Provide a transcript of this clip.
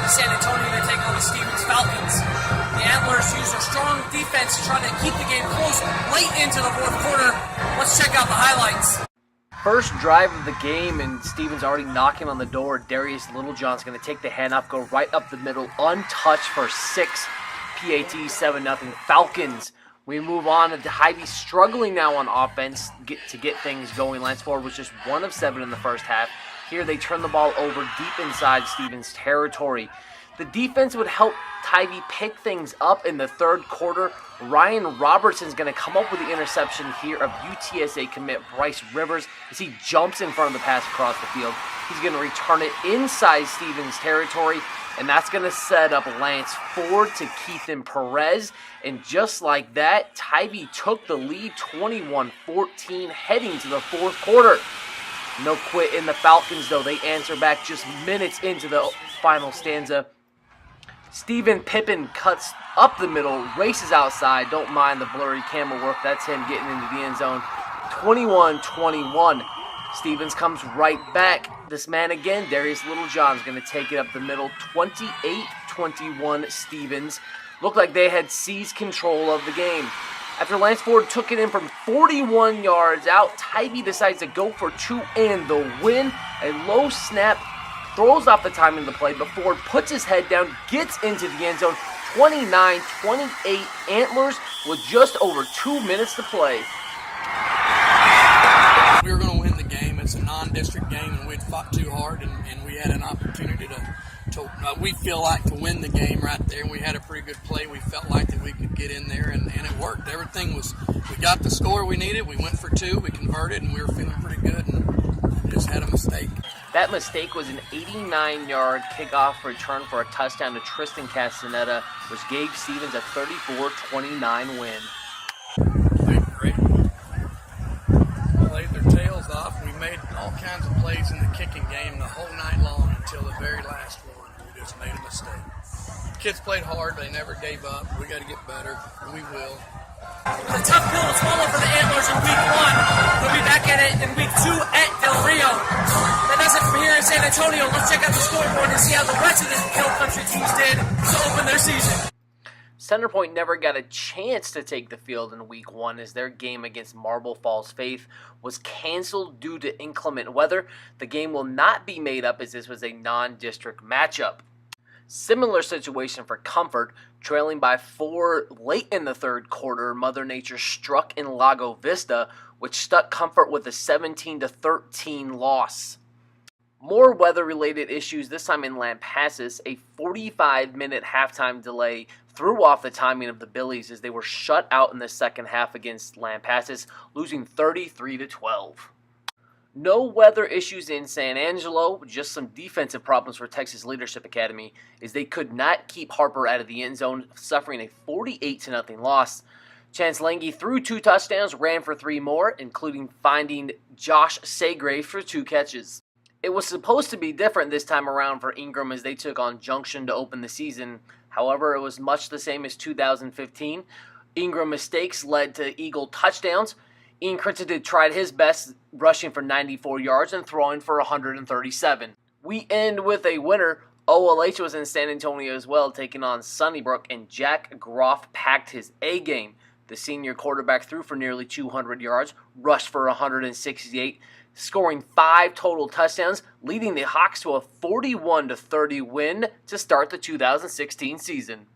San Antonio to take on the Stevens Falcons. The Antlers used a strong defense to try to keep the game close late into the fourth quarter. Let's check out the highlights. First drive of the game, and Stevens already knocking on the door. Darius Littlejohn's going to take the handoff, go right up the middle, untouched for 6. PAT 7-0 Falcons. We move on to Hy-Vee struggling now on offense to get things going. Lance Ford was just 1 of 7 in the first half. Here they turn the ball over deep inside Stevens territory. The defense would help Hy-Vee pick things up in the third quarter. Ryan Robertson's going to come up with the interception here of UTSA commit Bryce Rivers as he jumps in front of the pass across the field. He's going to return it inside Stevens territory, and that's going to set up Lance Ford to Keithan Perez. And just like that, Hy-Vee took the lead 21-14 heading to the fourth quarter. No quit in the Falcons, though. They answer back just minutes into the final stanza. Steven Pippen cuts up the middle, races outside. Don't mind the blurry camera work. That's him getting into the end zone. 21-21. Stevens comes right back. This man again, Darius Littlejohn's going to take it up the middle. 28-21 Stevens. Looked like they had seized control of the game. After Lance Ford took it in from 41 yards out, Hy-Vee decides to go for 2 and the win. A low snap throws off the timing of the play, but Ford puts his head down, gets into the end zone. 29-28 Antlers with just over 2 minutes to play. We were going to win the game. It's a non-district game, and we'd fought too hard, and we had an opportunity we feel like to win the game right there. And we had a pretty good play. We felt like that we could get in there, and it worked. Everything was, we got the score we needed. We went for 2, we converted, and we were feeling pretty good, and just had a mistake. That mistake was an 89-yard kickoff return for a touchdown to Tristan Castaneda, which gave Stevens a 34-29 win. Played great. Laid their tails off. We made all kinds of plays in the kicking game the whole night long until the very last one. We just made a mistake. Kids played hard. They never gave up. We got to get better, and we will. A tough pill to swallow for the Antlers in week 1. They'll be back at it in week 2 at Del Rio. That does it from here in San Antonio. Let's check out the scoreboard and see how the rest of the Hill Country teams did to open their season. Centerpoint never got a chance to take the field in week 1 as their game against Marble Falls Faith was canceled due to inclement weather. The game will not be made up as this was a non-district matchup. Similar situation for Comfort, trailing by 4 late in the third quarter. Mother Nature struck in Lago Vista, which stuck Comfort with a 17-13 loss. More weather-related issues, this time in Lampasas. A 45-minute halftime delay threw off the timing of the Billies as they were shut out in the second half against Lampasas, losing 33-12. No weather issues in San Angelo, just some defensive problems for Texas Leadership Academy as they could not keep Harper out of the end zone, suffering a 48-0 loss. Chance Lange threw 2 touchdowns, ran for 3 more, including finding Josh Segrave for 2 catches. It was supposed to be different this time around for Ingram as they took on Junction to open the season. However, it was much the same as 2015. Ingram mistakes led to Eagle touchdowns. Ian Crittenden tried his best, rushing for 94 yards and throwing for 137. We end with a winner. OLH was in San Antonio as well, taking on Sunnybrook, and Jack Groff packed his A game. The senior quarterback threw for nearly 200 yards, rushed for 168, scoring 5 total touchdowns, leading the Hawks to a 41-30 win to start the 2016 season.